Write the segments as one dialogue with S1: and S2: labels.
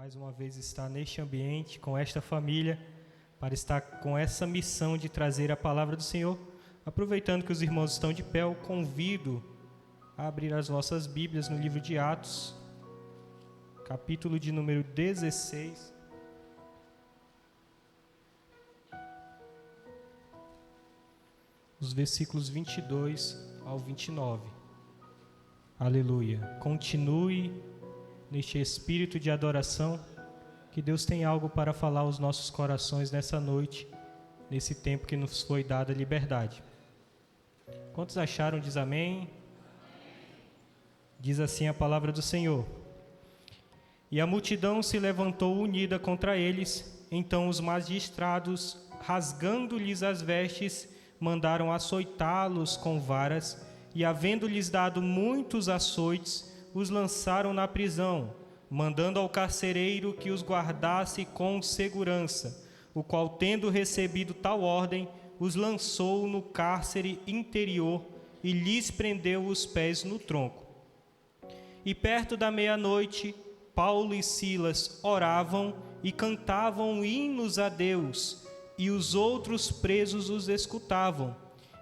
S1: mais uma vez estar neste ambiente, com esta família, para estar com essa missão de trazer a palavra do Senhor. Aproveitando que os irmãos estão de pé, eu convido a abrir as vossas Bíblias no livro de Atos, capítulo de número 16. Os versículos 22 ao 29. Aleluia. Continue neste espírito de adoração, que Deus tem algo para falar aos nossos corações nessa noite, nesse tempo que nos foi dada a liberdade. Quantos acharam? Diz amém. Diz assim a palavra do Senhor. E a multidão se levantou unida contra eles, então os magistrados, rasgando-lhes as vestes, mandaram açoitá-los com varas, e havendo-lhes dado muitos açoites, os lançaram na prisão, mandando ao carcereiro que os guardasse com segurança, o qual, tendo recebido tal ordem, os lançou no cárcere interior e lhes prendeu os pés no tronco. E perto da meia-noite, Paulo e Silas oravam e cantavam hinos a Deus, e os outros presos os escutavam.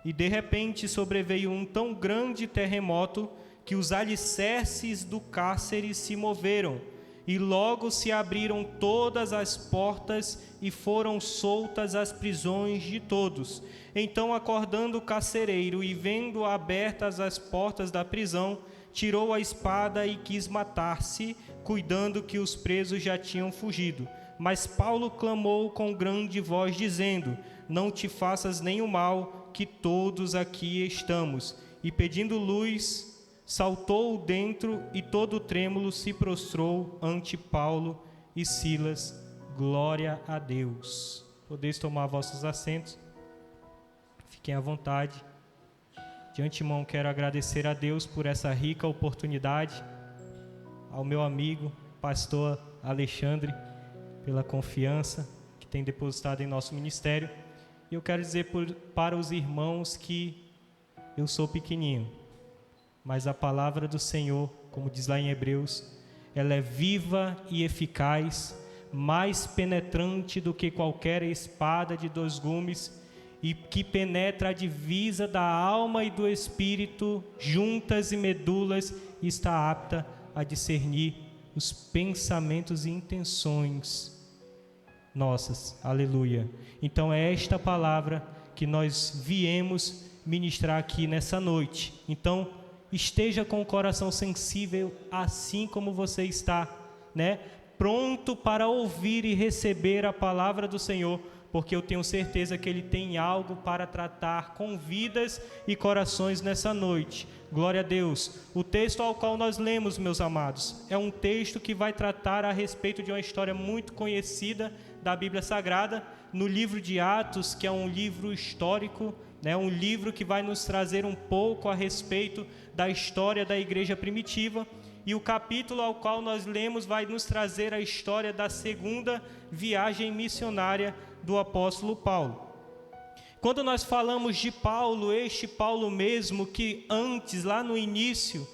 S1: E de repente sobreveio um tão grande terremoto que os alicerces do cárcere se moveram, e logo se abriram todas as portas e foram soltas as prisões de todos. Então, acordando o carcereiro e vendo abertas as portas da prisão, tirou a espada e quis matar-se, cuidando que os presos já tinham fugido. Mas Paulo clamou com grande voz, dizendo: não te faças nenhum mal, que todos aqui estamos. E pedindo luz, saltou dentro e todo trêmulo se prostrou ante Paulo e Silas. Glória a Deus. Podeis tomar vossos assentos. Fiquem à vontade. De antemão quero agradecer a Deus por essa rica oportunidade, ao meu amigo, pastor Alexandre, pela confiança que tem depositado em nosso ministério. E eu quero dizer para os irmãos que eu sou pequenininho, mas a palavra do Senhor, como diz lá em Hebreus, ela é viva e eficaz, mais penetrante do que qualquer espada de 2 gumes, e que penetra a divisa da alma e do espírito, juntas e medulas, e está apta a discernir os pensamentos e intenções nossas. Aleluia. Então é esta palavra que nós viemos ministrar aqui nessa noite. Então, esteja com o coração sensível, assim como você está, pronto para ouvir e receber a palavra do Senhor, porque eu tenho certeza que Ele tem algo para tratar com vidas e corações nessa noite. Glória a Deus. O texto ao qual nós lemos, meus amados, é um texto que vai tratar a respeito de uma história muito conhecida da Bíblia Sagrada, no livro de Atos, que é um livro histórico, um livro que vai nos trazer um pouco a respeito da história da igreja primitiva. E o capítulo ao qual nós lemos vai nos trazer a história da segunda viagem missionária do apóstolo Paulo. Quando nós falamos de Paulo, este Paulo mesmo que antes, lá no início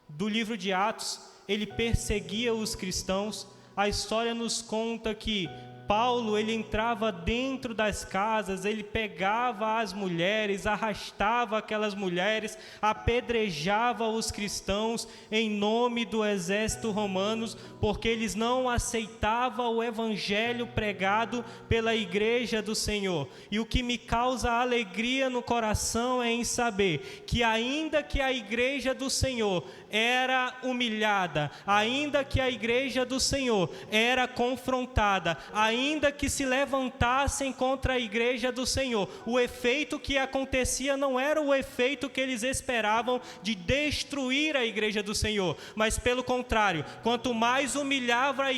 S1: do livro de Atos, ele perseguia os cristãos, a história nos conta que Paulo, ele entrava dentro das casas, ele pegava as mulheres, arrastava aquelas mulheres, apedrejava os cristãos em nome do exército romano, porque eles não aceitavam o evangelho pregado pela igreja do Senhor. E o que me causa alegria no coração é em saber que ainda que a igreja do Senhor era humilhada, ainda que a igreja do Senhor era confrontada, ainda que se levantassem contra a igreja do Senhor, o efeito que acontecia não era o efeito que eles esperavam de destruir a igreja do Senhor, mas pelo contrário, quanto mais humilhava a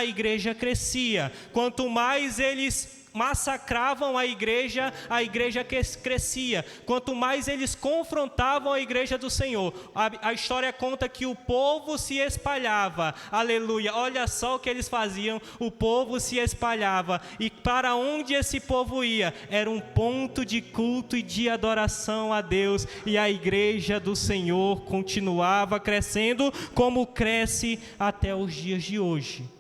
S1: igreja crescia. Quanto mais eles massacravam a igreja crescia. Quanto mais eles confrontavam a igreja do Senhor, a história conta que o povo se espalhava. Aleluia, olha só o que eles faziam, o povo se espalhava, e para onde esse povo ia, era um ponto de culto e de adoração a Deus, e a igreja do Senhor continuava crescendo, como cresce até os dias de hoje.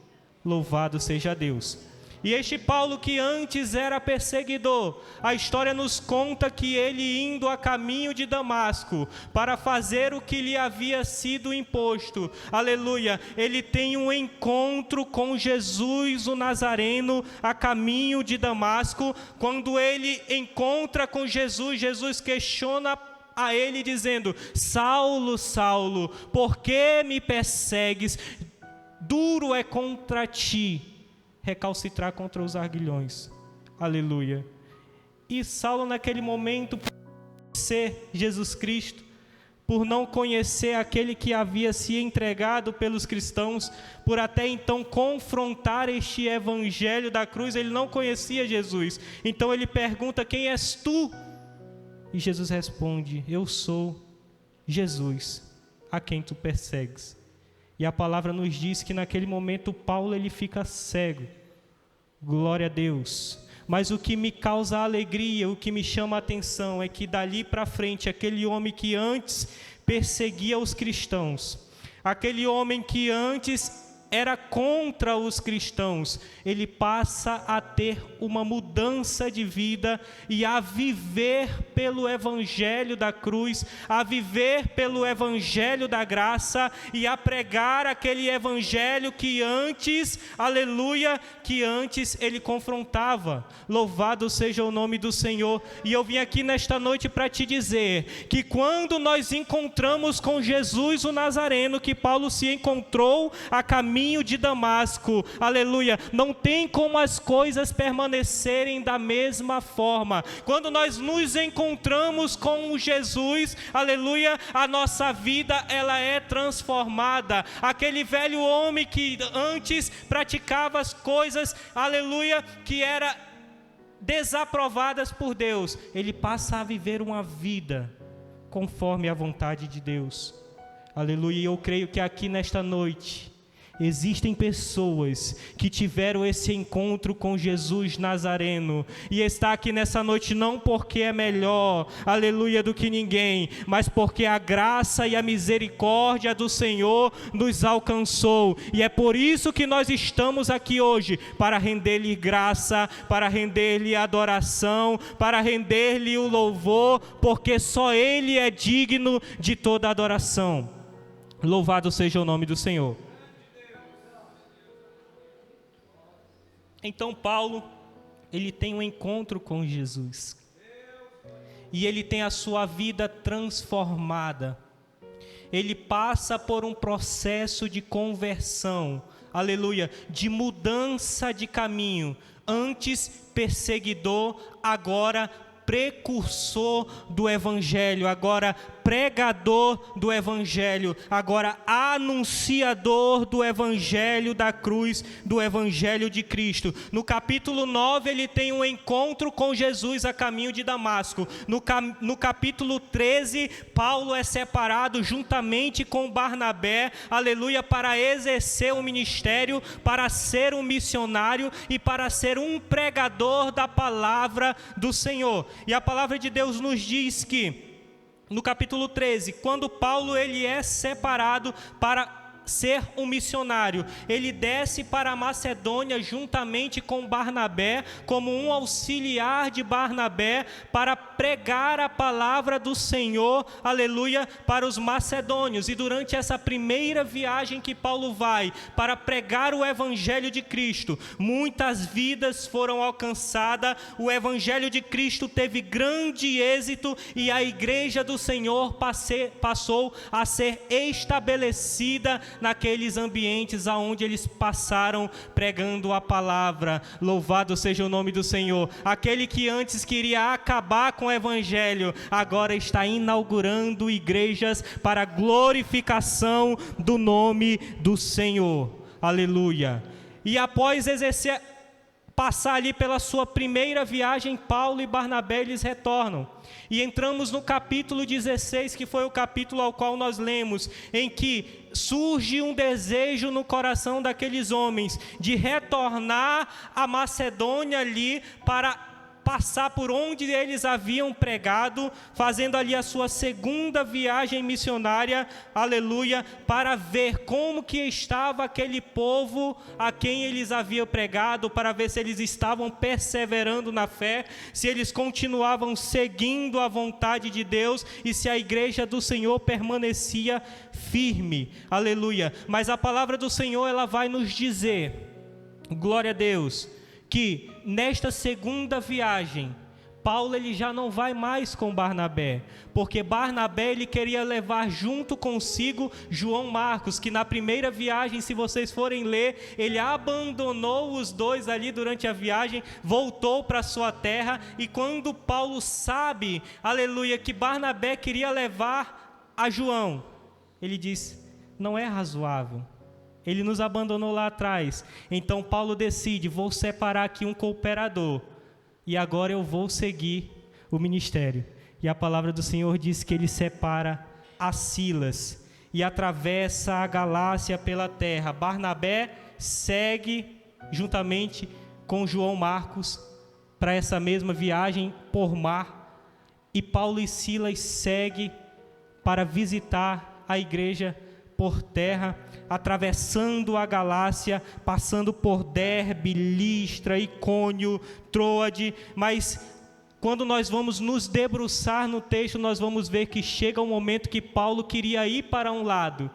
S1: Louvado seja Deus. E este Paulo, que antes era perseguidor, a história nos conta que ele, indo a caminho de Damasco para fazer o que lhe havia sido imposto, aleluia, ele tem um encontro com Jesus o Nazareno a caminho de Damasco. Quando ele encontra com Jesus, Jesus questiona a ele dizendo: Saulo, Saulo, por que me persegues? Duro é contra ti recalcitrar contra os arguilhões. Aleluia. E Saulo, naquele momento, por ser Jesus Cristo, por não conhecer aquele que havia se entregado pelos cristãos, por até então confrontar este evangelho da cruz, ele não conhecia Jesus. Então ele pergunta: quem és tu? E Jesus responde: eu sou Jesus, a quem tu persegues. E a palavra nos diz que naquele momento Paulo ele fica cego. Glória a Deus. Mas o que me causa alegria, o que me chama a atenção é que dali para frente, aquele homem que antes perseguia os cristãos, aquele homem que antes era contra os cristãos, ele passa a ter uma mudança de vida e a viver pelo evangelho da cruz, a viver pelo evangelho da graça e a pregar aquele evangelho que antes, aleluia, que antes ele confrontava. Louvado seja o nome do Senhor. E eu vim aqui nesta noite para te dizer que quando nós encontramos com Jesus o Nazareno, que Paulo se encontrou a caminho de Damasco, aleluia, não tem como as coisas permanecerem da mesma forma. Quando nós nos encontramos com Jesus, aleluia, a nossa vida ela é transformada. Aquele velho homem que antes praticava as coisas, aleluia, que era desaprovadas por Deus, ele passa a viver uma vida conforme a vontade de Deus. Aleluia. E eu creio que aqui nesta noite existem pessoas que tiveram esse encontro com Jesus Nazareno e está aqui nessa noite não porque é melhor, aleluia, do que ninguém, mas porque a graça e a misericórdia do Senhor nos alcançou, e é por isso que nós estamos aqui hoje, para render-lhe graça, para render-lhe adoração, para render-lhe o louvor, porque só Ele é digno de toda adoração. Louvado seja o nome do Senhor. Então Paulo, ele tem um encontro com Jesus. E ele tem a sua vida transformada. Ele passa por um processo de conversão, aleluia, de mudança de caminho. Antes perseguidor, agora precursor do evangelho, agora pregador do evangelho, agora anunciador do evangelho da cruz, do evangelho de Cristo. No capítulo 9 ele tem um encontro com Jesus a caminho de Damasco. No capítulo 13, Paulo é separado juntamente com Barnabé, aleluia, para exercer o ministério, para ser um missionário e para ser um pregador da palavra do Senhor. E a palavra de Deus nos diz que no capítulo 13, quando Paulo ele é separado para ser um missionário, ele desce para a Macedônia juntamente com Barnabé, como um auxiliar de Barnabé, para pregar a palavra do Senhor, aleluia, para os macedônios. E durante essa primeira viagem que Paulo vai para pregar o evangelho de Cristo, muitas vidas foram alcançadas, o evangelho de Cristo teve grande êxito e a igreja do Senhor passou a ser estabelecida naqueles ambientes aonde eles passaram pregando a palavra. Louvado seja o nome do Senhor. Aquele que antes queria acabar com o evangelho, agora está inaugurando igrejas para a glorificação do nome do Senhor. Aleluia. E após passar ali pela sua primeira viagem, Paulo e Barnabé eles retornam. E entramos no capítulo 16, que foi o capítulo ao qual nós lemos, em que surge um desejo no coração daqueles homens de retornar à Macedônia ali para passar por onde eles haviam pregado, fazendo ali a sua segunda viagem missionária, aleluia, para ver como que estava aquele povo a quem eles haviam pregado, para ver se eles estavam perseverando na fé, se eles continuavam seguindo a vontade de Deus e se a igreja do Senhor permanecia firme, aleluia. Mas a palavra do Senhor, ela vai nos dizer, glória a Deus, que nesta segunda viagem, Paulo ele já não vai mais com Barnabé, porque Barnabé ele queria levar junto consigo João Marcos, que na primeira viagem, se vocês forem ler, ele abandonou os dois ali durante a viagem, voltou para sua terra, e quando Paulo sabe, aleluia, que Barnabé queria levar a João, ele diz, não é razoável. Ele nos abandonou lá atrás. Então Paulo decide, vou separar aqui um cooperador. E agora eu vou seguir o ministério. E a palavra do Senhor diz que ele separa a Silas e atravessa a Galácia pela terra. Barnabé segue juntamente com João Marcos para essa mesma viagem por mar. E Paulo e Silas seguem para visitar a igreja por terra, atravessando a Galácia, passando por Derbe, Listra, Icônio, Troade, mas quando nós vamos nos debruçar no texto, nós vamos ver que chega um momento que Paulo queria ir para um lado,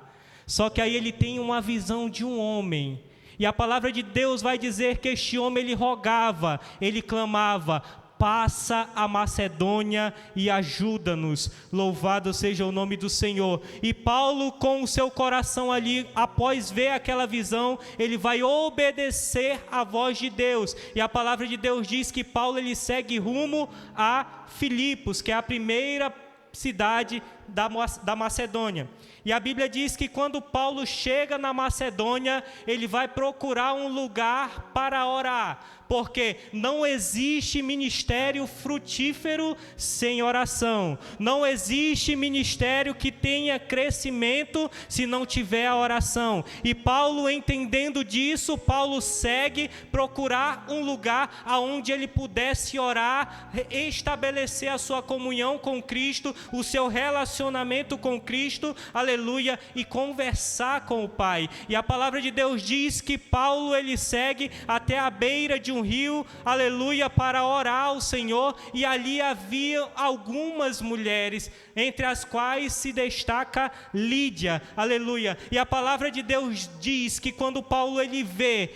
S1: só que aí ele tem uma visão de um homem, e a palavra de Deus vai dizer que este homem ele rogava, ele clamava, passa a Macedônia e ajuda-nos, louvado seja o nome do Senhor. E Paulo, com o seu coração ali, após ver aquela visão, ele vai obedecer à voz de Deus, e a palavra de Deus diz que Paulo ele segue rumo a Filipos, que é a primeira cidade da Macedônia. E a Bíblia diz que quando Paulo chega na Macedônia, ele vai procurar um lugar para orar, porque não existe ministério frutífero sem oração, não existe ministério que tenha crescimento se não tiver a oração. E Paulo, entendendo disso, Paulo segue procurar um lugar aonde ele pudesse orar, estabelecer a sua comunhão com Cristo, o seu relacionamento com Cristo, aleluia, e conversar com o Pai. E a palavra de Deus diz que Paulo ele segue até a beira de um rio, aleluia, para orar ao Senhor, e ali havia algumas mulheres, entre as quais se destaca Lídia, aleluia. E a palavra de Deus diz que quando Paulo ele vê,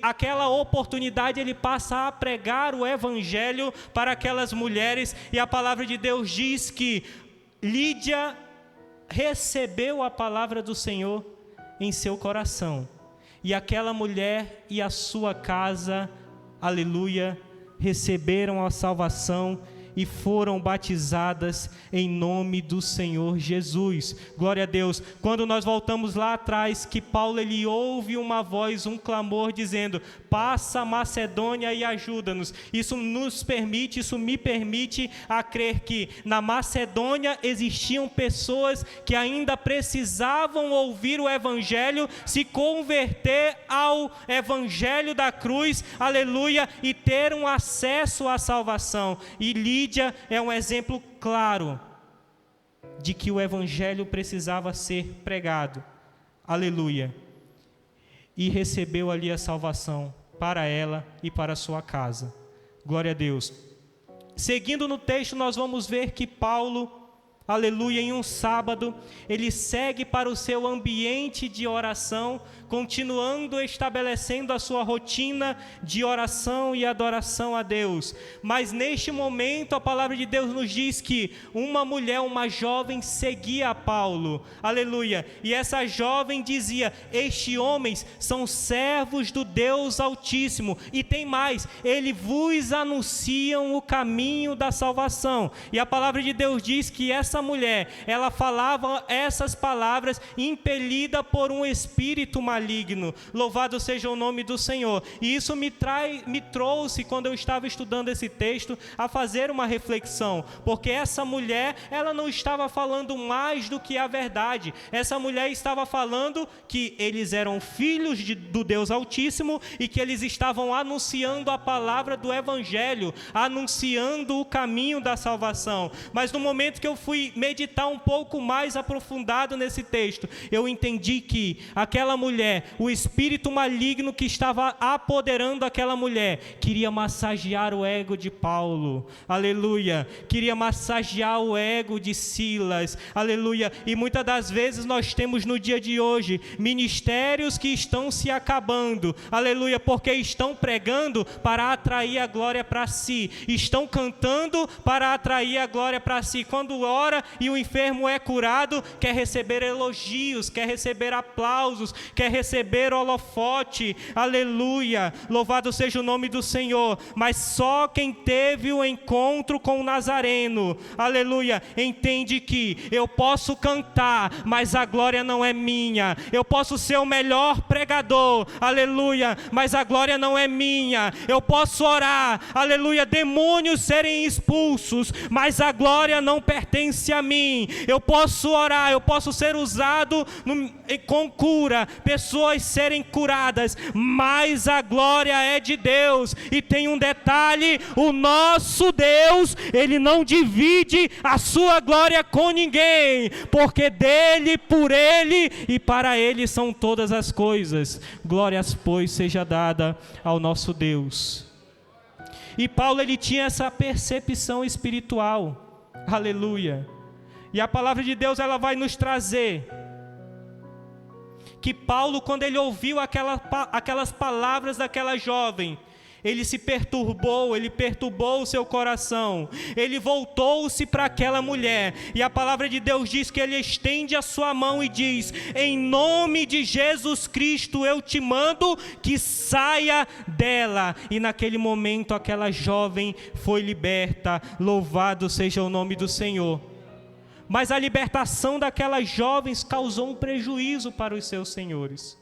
S1: aquela oportunidade, ele passa a pregar o evangelho para aquelas mulheres, e a palavra de Deus diz que Lídia recebeu a palavra do Senhor em seu coração, e aquela mulher e a sua casa, aleluia, receberam a salvação e foram batizadas em nome do Senhor Jesus. Glória a Deus. Quando nós voltamos lá atrás, que Paulo ele ouve uma voz, um clamor dizendo, passa a Macedônia e ajuda-nos. Isso me permite a crer que na Macedônia existiam pessoas que ainda precisavam ouvir o evangelho, se converter ao evangelho da cruz, aleluia, e ter um acesso à salvação. E Lídia é um exemplo claro de que o evangelho precisava ser pregado, aleluia, e recebeu ali a salvação para ela e para a sua casa. Glória a Deus. Seguindo no texto, nós vamos ver que Paulo, aleluia, em um sábado, ele segue para o seu ambiente de oração, continuando estabelecendo a sua rotina de oração e adoração a Deus. Mas neste momento a palavra de Deus nos diz que uma mulher, uma jovem, seguia a Paulo, aleluia, e essa jovem dizia, estes homens são servos do Deus Altíssimo, e tem mais, eles vos anunciam o caminho da salvação. E a palavra de Deus diz que essa essa mulher, ela falava essas palavras impelida por um espírito maligno. Louvado seja o nome do Senhor. E isso me trouxe, quando eu estava estudando esse texto, a fazer uma reflexão, porque essa mulher, ela não estava falando mais do que a verdade. Essa mulher estava falando que eles eram filhos do Deus Altíssimo e que eles estavam anunciando a palavra do Evangelho, anunciando o caminho da salvação. Mas no momento que eu fui meditar um pouco mais aprofundado nesse texto, eu entendi que aquela mulher, o espírito maligno que estava apoderando aquela mulher, queria massagear o ego de Paulo, aleluia, queria massagear o ego de Silas, aleluia. E muitas das vezes nós temos no dia de hoje ministérios que estão se acabando, aleluia, porque estão pregando para atrair a glória para si, estão cantando para atrair a glória para si. Quando ora e o enfermo é curado, quer receber elogios, quer receber aplausos, quer receber holofote, aleluia, louvado seja o nome do Senhor. Mas só quem teve o encontro com o Nazareno, aleluia, entende que eu posso cantar, mas a glória não é minha. Eu posso ser o melhor pregador, aleluia, mas a glória não é minha. Eu posso orar, aleluia, demônios serem expulsos, mas a glória não pertence a mim. Eu posso orar, eu posso ser usado com cura, pessoas serem curadas, mas a glória é de Deus. E tem um detalhe: o nosso Deus, Ele não divide a sua glória com ninguém, porque dele, por Ele e para Ele são todas as coisas. Glórias, pois, seja dada ao nosso Deus. E Paulo, ele tinha essa percepção espiritual, aleluia. E a palavra de Deus, ela vai nos trazer que Paulo, quando ele ouviu aquelas palavras daquela jovem, ele se perturbou, ele perturbou o seu coração, ele voltou-se para aquela mulher, e a palavra de Deus diz que ele estende a sua mão e diz: em nome de Jesus Cristo eu te mando que saia dela. E naquele momento aquela jovem foi liberta, louvado seja o nome do Senhor. Mas a libertação daquelas jovens causou um prejuízo para os seus senhores.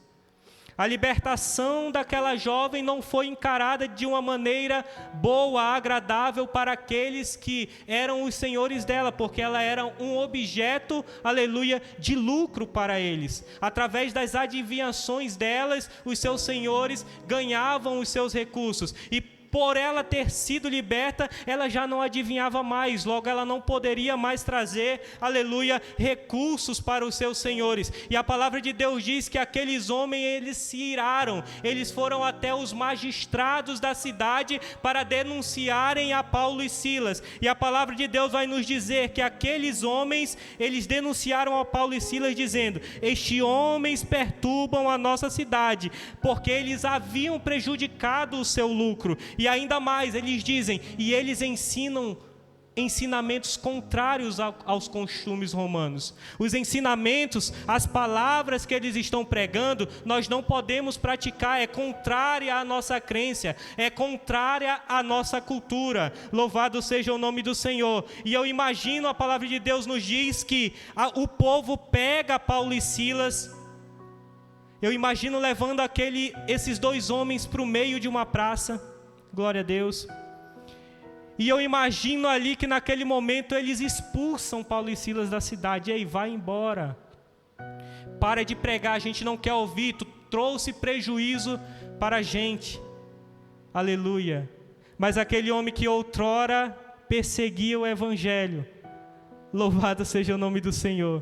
S1: A libertação daquela jovem não foi encarada de uma maneira boa, agradável para aqueles que eram os senhores dela, porque ela era um objeto, aleluia, de lucro para eles. Através das adivinhações delas, os seus senhores ganhavam os seus recursos. E por ela ter sido liberta, ela já não adivinhava mais, logo ela não poderia mais trazer, aleluia, recursos para os seus senhores. E a palavra de Deus diz que aqueles homens, eles se iraram, eles foram até os magistrados da cidade para denunciarem a Paulo e Silas. E a palavra de Deus vai nos dizer que aqueles homens, eles denunciaram a Paulo e Silas dizendo: estes homens perturbam a nossa cidade, porque eles haviam prejudicado o seu lucro. E ainda mais, eles dizem, e eles ensinam ensinamentos contrários aos costumes romanos. Os ensinamentos, as palavras que eles estão pregando, nós não podemos praticar, é contrária à nossa crença, é contrária à nossa cultura. Louvado seja o nome do Senhor. E eu imagino, a palavra de Deus nos diz que o povo pega Paulo e Silas. Eu imagino levando esses dois homens para o meio de uma praça. Glória a Deus. E eu imagino ali que naquele momento eles expulsam Paulo e Silas da cidade. Ei, vai embora. Para de pregar, a gente não quer ouvir. Tu trouxe prejuízo para a gente. Aleluia. Mas aquele homem que outrora perseguia o Evangelho, louvado seja o nome do Senhor,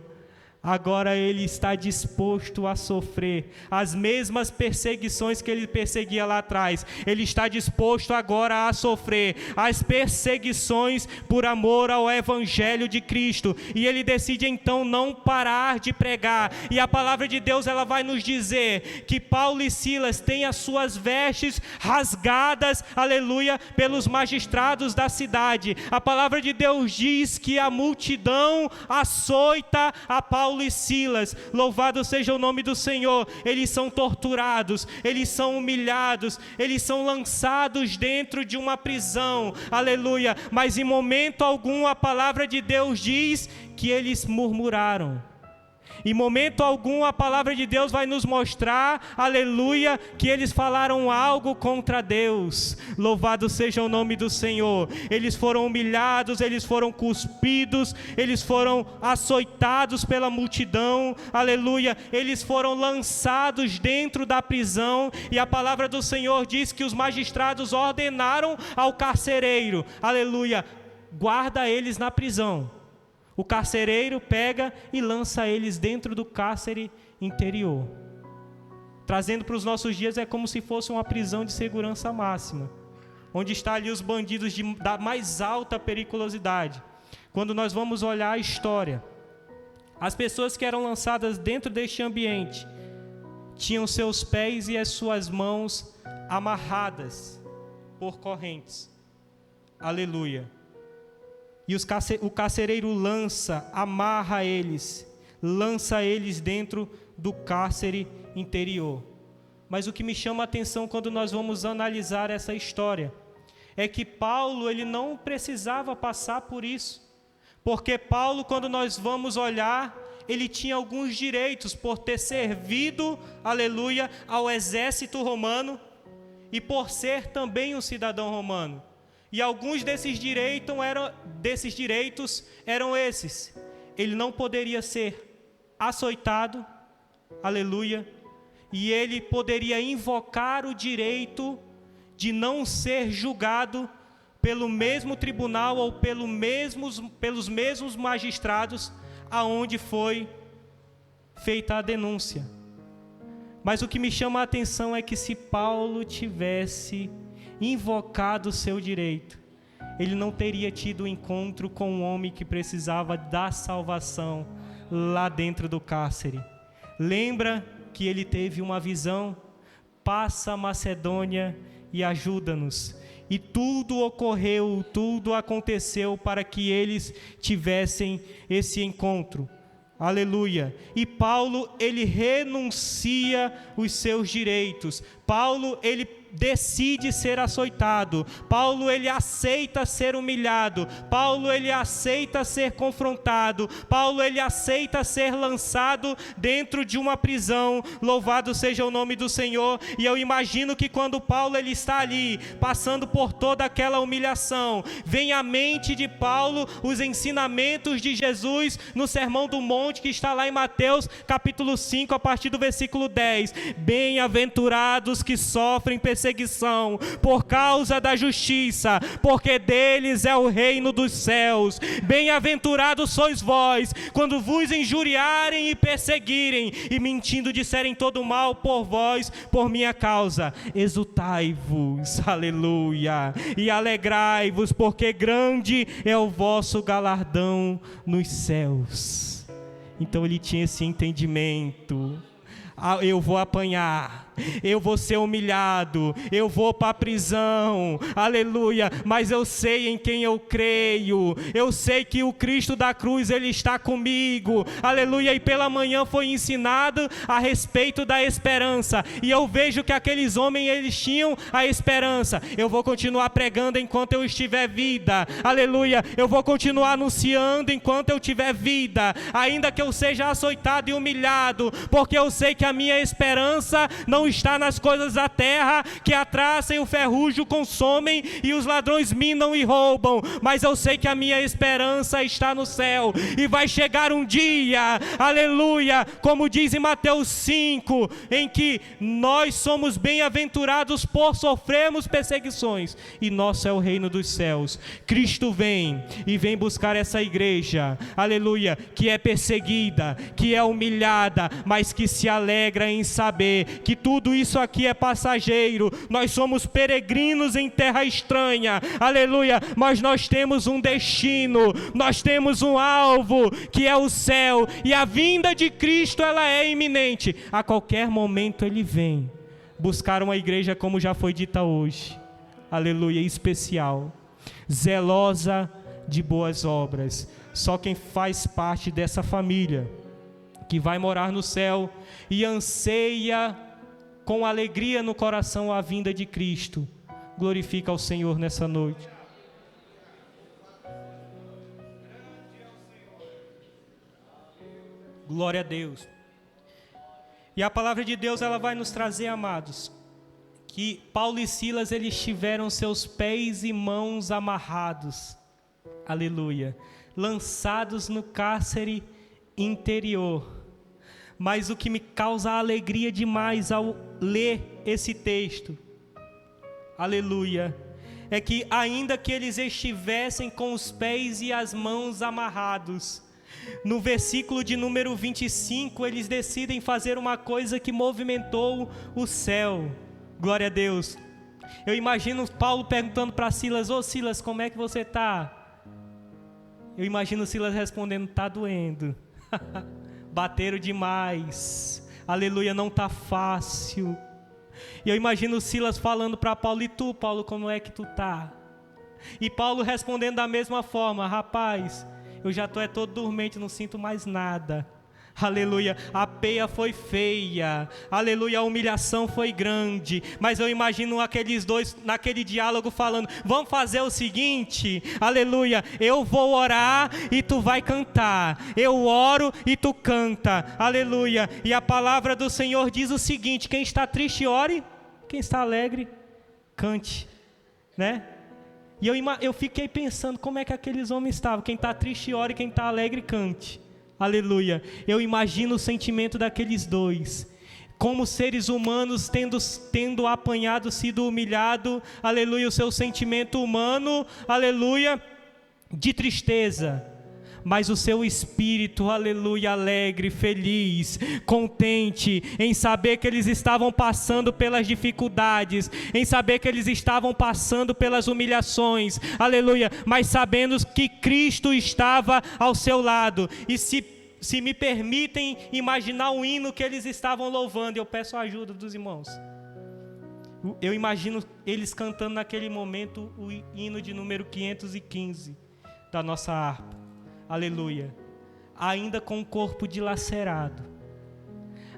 S1: agora ele está disposto a sofrer as mesmas perseguições que ele perseguia lá atrás. Ele está disposto agora a sofrer as perseguições por amor ao Evangelho de Cristo. E ele decide então não parar de pregar. E a palavra de Deus, ela vai nos dizer que Paulo e Silas têm as suas vestes rasgadas, aleluia, pelos magistrados da cidade. A palavra de Deus diz que a multidão açoita a Paulo Paulo e Silas, louvado seja o nome do Senhor, eles são torturados, eles são humilhados, eles são lançados dentro de uma prisão, aleluia, mas em momento algum a palavra de Deus diz que eles murmuraram. Em momento algum a palavra de Deus vai nos mostrar, aleluia, que eles falaram algo contra Deus. Louvado seja o nome do Senhor. Eles foram humilhados, eles foram cuspidos, eles foram açoitados pela multidão, aleluia. Eles foram lançados dentro da prisão e a palavra do Senhor diz que os magistrados ordenaram ao carcereiro, aleluia, guarda eles na prisão. O carcereiro pega e lança eles dentro do cárcere interior. Trazendo para os nossos dias, é como se fosse uma prisão de segurança máxima, onde estão ali os bandidos da mais alta periculosidade. Quando nós vamos olhar a história, as pessoas que eram lançadas dentro deste ambiente tinham seus pés e as suas mãos amarradas por correntes. Aleluia. E o carcereiro amarra eles, lança eles dentro do cárcere interior. Mas o que me chama a atenção quando nós vamos analisar essa história é que Paulo, ele não precisava passar por isso. Porque Paulo, quando nós vamos olhar, ele tinha alguns direitos por ter servido, aleluia, ao exército romano e por ser também um cidadão romano. E alguns desses direitos eram esses. Ele não poderia ser açoitado, aleluia, e ele poderia invocar o direito de não ser julgado pelo mesmo tribunal ou pelos mesmos magistrados aonde foi feita a denúncia. Mas o que me chama a atenção é que se Paulo tivesse invocado o seu direito, ele não teria tido um encontro com um homem que precisava da salvação lá dentro do cárcere. Lembra que ele teve uma visão? Passa a Macedônia e ajuda-nos. E tudo ocorreu, tudo aconteceu para que eles tivessem esse encontro. Aleluia. E Paulo, ele renuncia os seus direitos. Paulo, ele decide ser açoitado. Paulo, ele aceita ser humilhado. Paulo, ele aceita ser confrontado. Paulo, ele aceita ser lançado dentro de uma prisão. Louvado seja o nome do Senhor. E eu imagino que quando Paulo, ele está ali, passando por toda aquela humilhação, vem à mente de Paulo os ensinamentos de Jesus no Sermão do Monte, que está lá em Mateus capítulo 5, a partir do versículo 10. Bem-aventurados que sofrem perseguição por causa da justiça, porque deles é o reino dos céus. Bem-aventurados sois vós, quando vos injuriarem e perseguirem, e mentindo disserem todo mal por vós, por minha causa. Exultai-vos, aleluia, e alegrai-vos, porque grande é o vosso galardão nos céus. Então ele tinha esse entendimento. Eu vou apanhar, eu vou ser humilhado, eu vou para a prisão, aleluia, mas eu sei em quem eu creio, eu sei que o Cristo da cruz, ele está comigo, aleluia, e pela manhã foi ensinado a respeito da esperança, e eu vejo que aqueles homens, eles tinham a esperança. Eu vou continuar pregando enquanto eu estiver vida, aleluia, eu vou continuar anunciando enquanto eu tiver vida, ainda que eu seja açoitado e humilhado, porque eu sei que a minha esperança não está nas coisas da terra, que a traça e o ferrugem consomem e os ladrões minam e roubam, mas eu sei que a minha esperança está no céu, e vai chegar um dia, aleluia, como diz em Mateus 5, em que nós somos bem-aventurados por sofrermos perseguições, e nosso é o reino dos céus. Cristo vem e vem buscar essa igreja, aleluia, que é perseguida, que é humilhada, mas que se alegra em saber que tudo isso aqui é passageiro. Nós somos peregrinos em terra estranha, aleluia, mas nós temos um destino, nós temos um alvo, que é o céu, e a vinda de Cristo, ela é iminente. A qualquer momento ele vem buscar uma igreja, como já foi dita hoje, aleluia, especial, zelosa de boas obras. Só quem faz parte dessa família que vai morar no céu e anseia com alegria no coração a vinda de Cristo. Glorifica ao Senhor nessa noite. Glória a Deus. E a palavra de Deus, ela vai nos trazer, amados, que Paulo e Silas, eles tiveram seus pés e mãos amarrados, aleluia, lançados no cárcere interior. Mas o que me causa alegria demais ao ler esse texto, aleluia, é que ainda que eles estivessem com os pés e as mãos amarrados, no versículo de número 25, eles decidem fazer uma coisa que movimentou o céu. Glória a Deus. Eu imagino Paulo perguntando para Silas: ô Silas, como é que você está? Eu imagino Silas respondendo: está doendo. Bateram demais. Aleluia, não está fácil. E eu imagino Silas falando para Paulo: e tu, Paulo, como é que tu está? E Paulo respondendo da mesma forma: rapaz, eu já estou todo dormente, não sinto mais nada. Aleluia, a peia foi feia, aleluia, a humilhação foi grande, mas eu imagino aqueles dois naquele diálogo falando: vamos fazer o seguinte, aleluia, eu vou orar e tu vai cantar, eu oro e tu canta, aleluia. E a palavra do Senhor diz o seguinte: quem está triste ore, quem está alegre cante, né? E eu fiquei pensando como é que aqueles homens estavam: quem está triste ore, quem está alegre cante. Aleluia. Eu imagino o sentimento daqueles dois, como seres humanos tendo apanhado, sido humilhado, aleluia, o seu sentimento humano, aleluia, de tristeza, mas o seu espírito, aleluia, alegre, feliz, contente, em saber que eles estavam passando pelas dificuldades, em saber que eles estavam passando pelas humilhações, aleluia, mas sabendo que Cristo estava ao seu lado. E se me permitem imaginar o hino que eles estavam louvando, eu peço a ajuda dos irmãos. Eu imagino eles cantando naquele momento o hino de número 515 da nossa harpa. Aleluia. Ainda com o corpo dilacerado,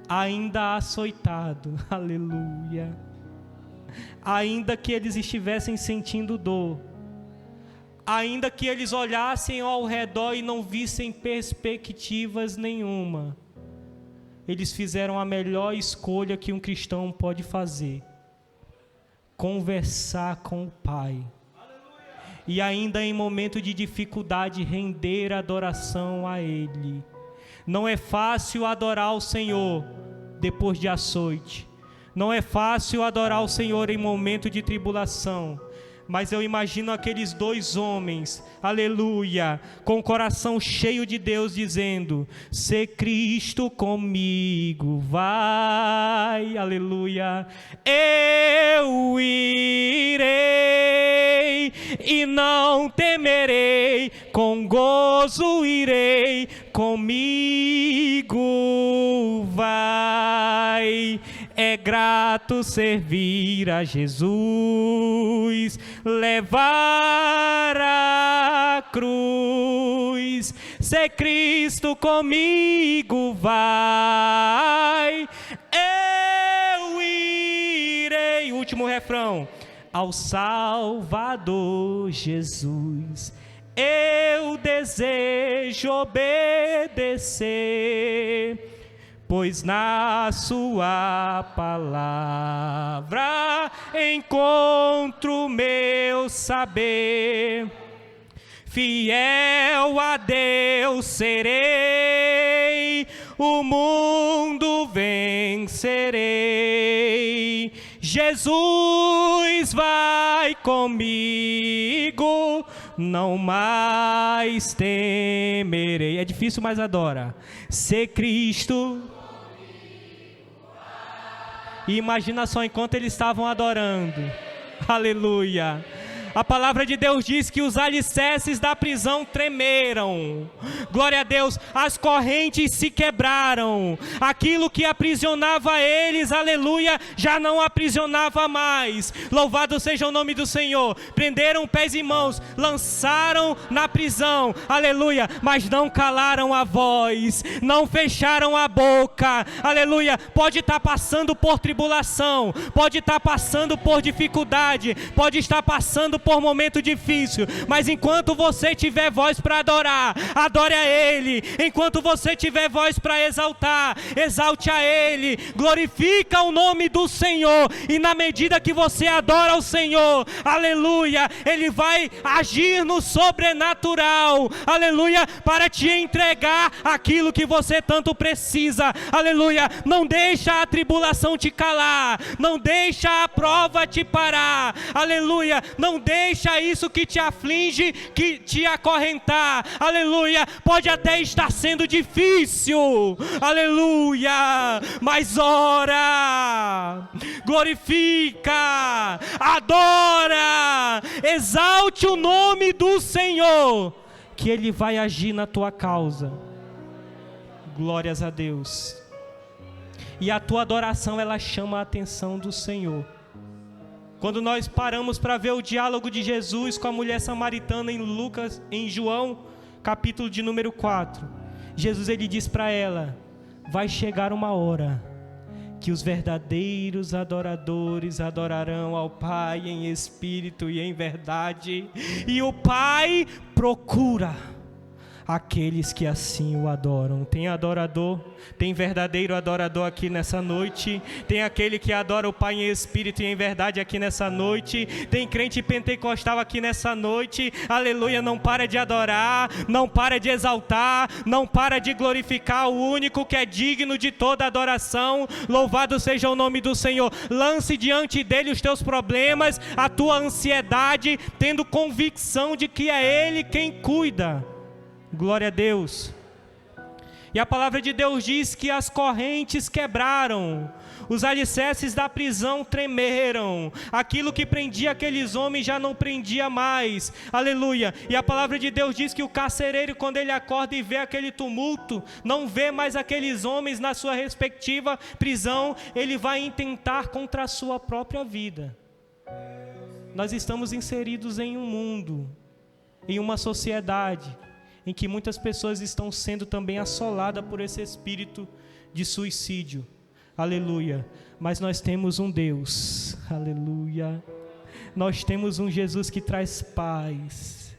S1: ainda açoitado, aleluia. Ainda que eles estivessem sentindo dor, ainda que eles olhassem ao redor e não vissem perspectivas nenhuma, eles fizeram a melhor escolha que um cristão pode fazer: conversar com o Pai. E ainda em momento de dificuldade, render adoração a Ele. Não é fácil adorar o Senhor depois de açoite. Não é fácil adorar o Senhor em momento de tribulação. Mas eu imagino aqueles dois homens, aleluia, com o coração cheio de Deus, dizendo: se Cristo comigo vai, aleluia, eu irei e não temerei, com gozo irei, comigo vai. É grato servir a Jesus, levar a cruz. Se Cristo comigo vai, eu irei. Último refrão: ao Salvador Jesus eu desejo obedecer, pois na sua palavra encontro meu saber. Fiel a Deus serei, o mundo vencerei. Jesus vai comigo, não mais temerei. É difícil, mas adora. Se Cristo... E imagina só, enquanto eles estavam adorando, aleluia, A palavra de Deus diz que os alicerces da prisão tremeram. Glória a Deus, as correntes se quebraram. Aquilo que aprisionava eles, aleluia, já não aprisionava mais. Louvado seja o nome do Senhor. Prenderam pés e mãos, lançaram na prisão, aleluia, mas não calaram a voz, não fecharam a boca, aleluia. Pode estar passando por tribulação, pode estar passando por dificuldade, pode estar passando por momento difícil, mas enquanto você tiver voz para adorar, adore a Ele. Enquanto você tiver voz para exaltar, exalte a Ele. Glorifica o nome do Senhor, e na medida que você adora o Senhor, aleluia, Ele vai agir no sobrenatural, aleluia, para te entregar aquilo que você tanto precisa, aleluia. Não deixa a tribulação te calar, não deixa a prova te parar, aleluia. Não deixa isso que te aflige, que te acorrentar, aleluia. Pode até estar sendo difícil, aleluia, mas ora, glorifica, adora, exalte o nome do Senhor, que Ele vai agir na tua causa. Glórias a Deus. E a tua adoração, ela chama a atenção do Senhor. Quando nós paramos para ver o diálogo de Jesus com a mulher samaritana em João, capítulo de número 4, Jesus, ele diz para ela: vai chegar uma hora que os verdadeiros adoradores adorarão ao Pai em espírito e em verdade, e o Pai procura aqueles que assim o adoram. Tem adorador, tem verdadeiro adorador aqui nessa noite, tem aquele que adora o Pai em espírito e em verdade aqui nessa noite, tem crente pentecostal aqui nessa noite, aleluia. Não para de adorar, não para de exaltar, não para de glorificar o único que é digno de toda adoração. Louvado seja o nome do Senhor. Lance diante dele os teus problemas, a tua ansiedade, tendo convicção de que é Ele quem cuida. Glória a Deus. E a palavra de Deus diz que as correntes quebraram, os alicerces da prisão tremeram, aquilo que prendia aqueles homens já não prendia mais, aleluia. E a palavra de Deus diz que o carcereiro, quando ele acorda e vê aquele tumulto, não vê mais aqueles homens na sua respectiva prisão, ele vai intentar contra a sua própria vida. Nós estamos inseridos em um mundo, em uma sociedade em que muitas pessoas estão sendo também assoladas por esse espírito de suicídio, aleluia. Mas nós temos um Deus, aleluia. Nós temos um Jesus que traz paz,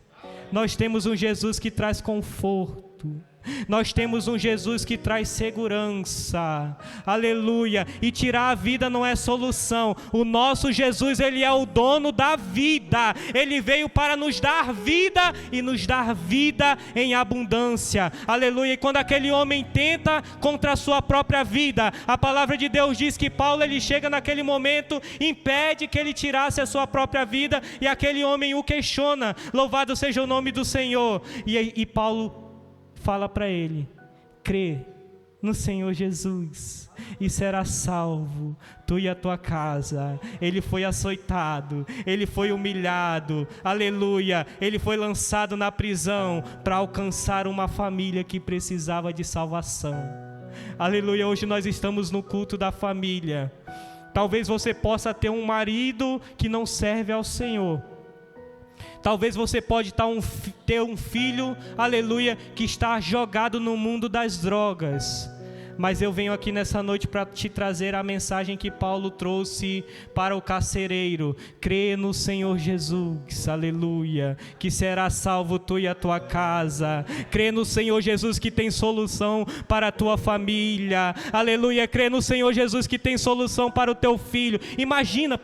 S1: nós temos um Jesus que traz conforto, nós temos um Jesus que traz segurança, aleluia. E tirar a vida não é solução. O nosso Jesus, Ele é o dono da vida. Ele veio para nos dar vida e nos dar vida em abundância, aleluia. E quando aquele homem tenta contra a sua própria vida, a palavra de Deus diz que Paulo, ele chega naquele momento, impede que ele tirasse a sua própria vida, e aquele homem o questiona. Louvado seja o nome do Senhor. E Paulo fala para ele: crê no Senhor Jesus e será salvo, tu e a tua casa. Ele foi açoitado, ele foi humilhado, aleluia. Ele foi lançado na prisão para alcançar uma família que precisava de salvação, aleluia. Hoje nós estamos no culto da família. Talvez você possa ter um marido que não serve ao Senhor. Talvez você pode ter um filho, aleluia, que está jogado no mundo das drogas. Mas eu venho aqui nessa noite para te trazer a mensagem que Paulo trouxe para o carcereiro: crê no Senhor Jesus, aleluia, que será salvo tu e a tua casa. Crê no Senhor Jesus que tem solução para a tua família, aleluia. Crê no Senhor Jesus que tem solução para o teu filho. Imagina,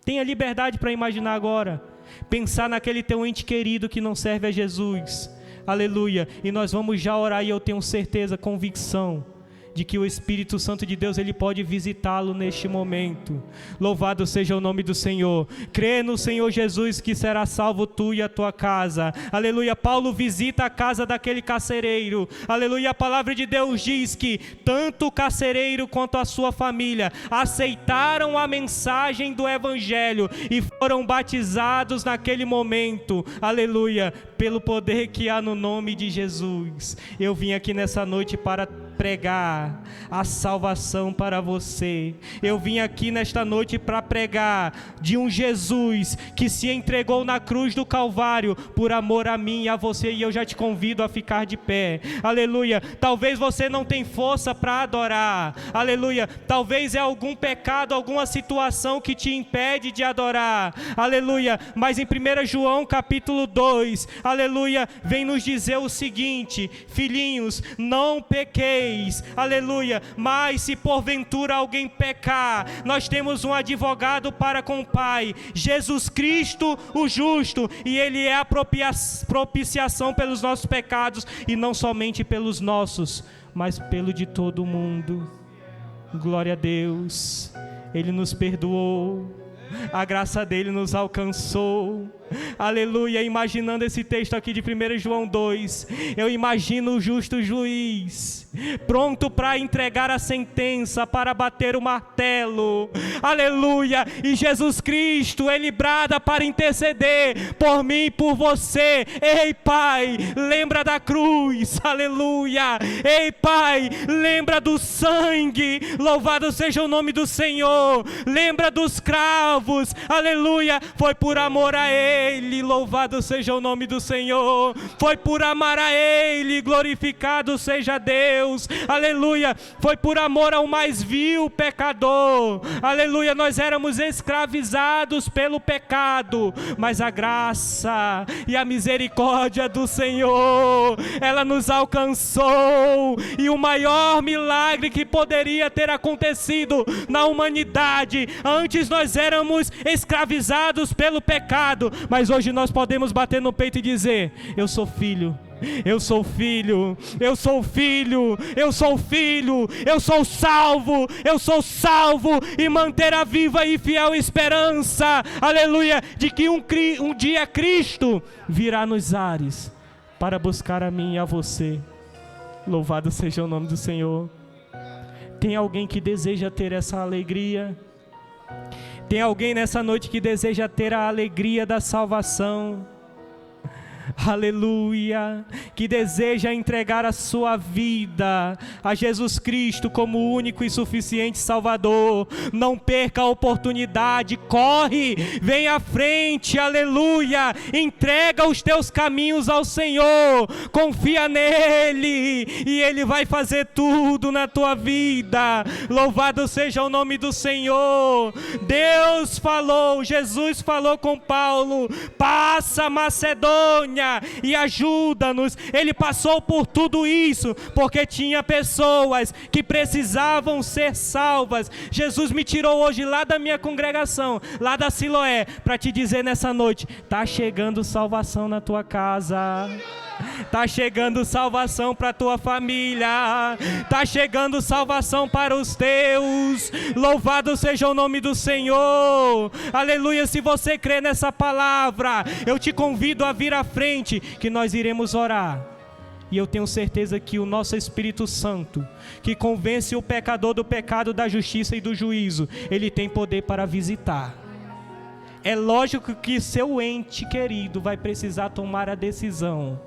S1: tenha liberdade para imaginar agora. Pensar naquele teu ente querido que não serve a Jesus, aleluia. E nós vamos já orar, e eu tenho certeza, convicção, de que o Espírito Santo de Deus, ele pode visitá-lo neste momento. Louvado seja o nome do Senhor. Crê no Senhor Jesus que será salvo tu e a tua casa. Aleluia. Paulo visita a casa daquele carcereiro. Aleluia. A palavra de Deus diz que tanto o carcereiro quanto a sua família aceitaram a mensagem do Evangelho e foram batizados naquele momento. Aleluia. Pelo poder que há no nome de Jesus. Eu vim aqui nessa noite para pregar a salvação para você. Eu vim aqui nesta noite para pregar de um Jesus que se entregou na cruz do Calvário por amor a mim e a você, e eu já te convido a ficar de pé. Aleluia. Talvez você não tenha força para adorar. Aleluia. Talvez é algum pecado, alguma situação que te impede de adorar. Aleluia. Mas em 1 João capítulo 2, aleluia, vem nos dizer o seguinte: filhinhos, não pequeis. Aleluia. Mas se porventura alguém pecar, nós temos um advogado para com o Pai, Jesus Cristo o justo, e Ele é a propiciação pelos nossos pecados, e não somente pelos nossos, mas pelo de todo mundo. Glória a Deus. Ele nos perdoou, a graça dele nos alcançou. Aleluia. Imaginando esse texto aqui de 1 João 2, eu imagino o justo juiz pronto para entregar a sentença, para bater o martelo. Aleluia. E Jesus Cristo, Ele brada para interceder por mim e por você. Ei, Pai, lembra da cruz. Aleluia. Ei, Pai, lembra do sangue. Louvado seja o nome do Senhor. Lembra dos cravos. Aleluia. Foi por amor a Ele. Louvado seja o nome do Senhor. Foi por amar a Ele. Glorificado seja Deus. Aleluia. Foi por amor ao mais vil pecador. Aleluia. Nós éramos escravizados pelo pecado, mas a graça e a misericórdia do Senhor, ela nos alcançou. E o maior milagre que poderia ter acontecido na humanidade: antes nós éramos escravizados pelo pecado, mas hoje nós podemos bater no peito e dizer: eu sou filho. Eu sou filho, eu sou filho, eu sou filho, eu sou salvo, e manter a viva e fiel esperança, aleluia, de que um dia Cristo virá nos ares para buscar a mim e a você. Louvado seja o nome do Senhor. Tem alguém que deseja ter essa alegria? Tem alguém nessa noite que deseja ter a alegria da salvação? Aleluia, que deseja entregar a sua vida a Jesus Cristo como o único e suficiente Salvador? Não perca a oportunidade, corre, vem à frente, aleluia, entrega os teus caminhos ao Senhor, confia nele e Ele vai fazer tudo na tua vida. Louvado seja o nome do Senhor. Deus falou, Jesus falou com Paulo: passa Macedônia e ajuda-nos. Ele passou por tudo isso porque tinha pessoas que precisavam ser salvas. Jesus me tirou hoje lá da minha congregação, lá da Siloé, para te dizer nessa noite: está chegando salvação na tua casa. Está chegando salvação para a tua família. Está chegando salvação para os teus. Louvado seja o nome do Senhor. Aleluia. Se você crê nessa palavra, eu te convido a vir à frente, que nós iremos orar. E eu tenho certeza que o nosso Espírito Santo, que convence o pecador do pecado, da justiça e do juízo, ele tem poder para visitar. É lógico que seu ente querido vai precisar tomar a decisão,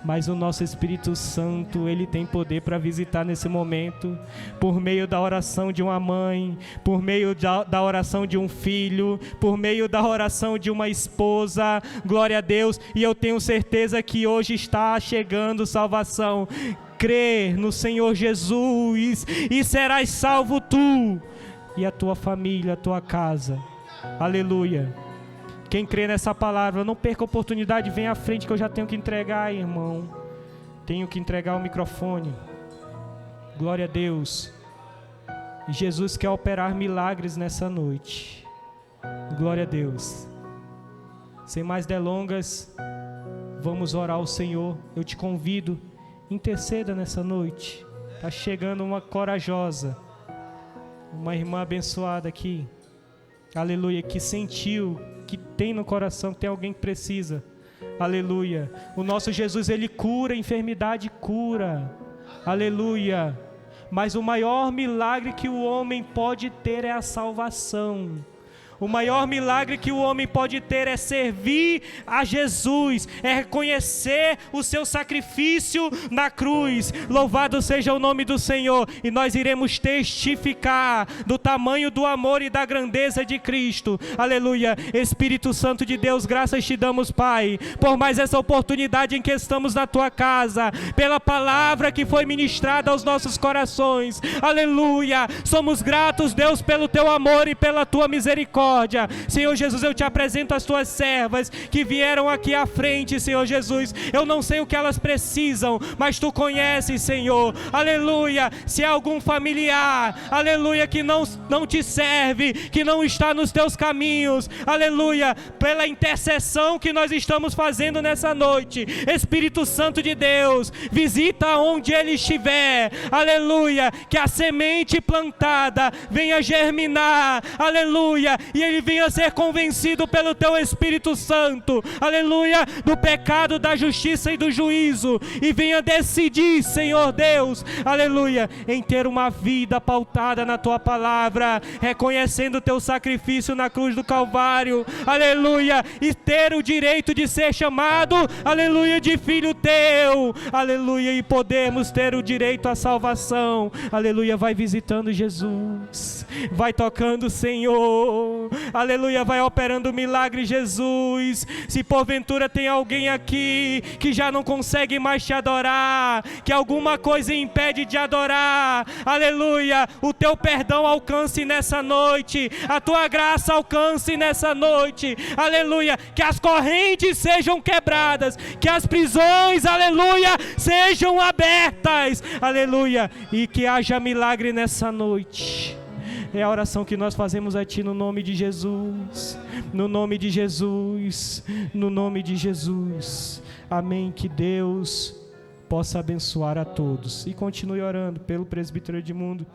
S1: mas o nosso Espírito Santo, Ele tem poder para visitar nesse momento, por meio da oração de uma mãe, por meio da oração de um filho, por meio da oração de uma esposa. Glória a Deus. E eu tenho certeza que hoje está chegando salvação. Crê no Senhor Jesus e serás salvo tu e a tua família, a tua casa. Aleluia. Quem crê nessa palavra, não perca a oportunidade, vem à frente que eu já tenho que entregar, irmão. Tenho que entregar o microfone. Glória a Deus. Jesus quer operar milagres nessa noite. Glória a Deus. Sem mais delongas, vamos orar ao Senhor. Eu te convido, interceda nessa noite. Está chegando uma corajosa, uma irmã abençoada aqui. Aleluia, que sentiu, que tem no coração, que tem alguém que precisa. Aleluia. O nosso Jesus, Ele cura, enfermidade cura. Aleluia. Mas o maior milagre que o homem pode ter é a salvação. O maior milagre que o homem pode ter é servir a Jesus, é reconhecer o seu sacrifício na cruz. Louvado seja o nome do Senhor. E nós iremos testificar do tamanho do amor e da grandeza de Cristo. Aleluia. Espírito Santo de Deus, graças te damos, Pai, por mais essa oportunidade em que estamos na tua casa, pela palavra que foi ministrada aos nossos corações. Aleluia. Somos gratos, Deus, pelo teu amor e pela tua misericórdia. Senhor Jesus, eu te apresento as tuas servas que vieram aqui à frente, Senhor Jesus. Eu não sei o que elas precisam, mas tu conheces, Senhor. Aleluia. Se há algum familiar, aleluia, que não te serve, que não está nos teus caminhos, aleluia, pela intercessão que nós estamos fazendo nessa noite, Espírito Santo de Deus, visita onde ele estiver, aleluia, que a semente plantada venha germinar, aleluia, e ele venha ser convencido pelo teu Espírito Santo, aleluia, do pecado, da justiça e do juízo, e venha decidir, Senhor Deus, aleluia, em ter uma vida pautada na tua palavra, reconhecendo o teu sacrifício na cruz do Calvário, aleluia, e ter o direito de ser chamado, aleluia, de filho teu, aleluia, e podemos ter o direito à salvação, aleluia. Vai visitando, Jesus, vai tocando, Senhor, aleluia, vai operando milagre, Jesus. Se porventura tem alguém aqui que já não consegue mais te adorar, que alguma coisa impede de adorar, aleluia, o teu perdão alcance nessa noite, a tua graça alcance nessa noite, aleluia, que as correntes sejam quebradas, que as prisões, aleluia, sejam abertas, aleluia, e que haja milagre nessa noite. É a oração que nós fazemos a Ti no nome de Jesus, no nome de Jesus, no nome de Jesus. Amém. Que Deus possa abençoar a todos. E continue orando pelo presbítero Edmundo,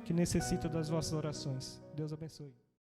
S1: que necessita das vossas orações. Deus abençoe.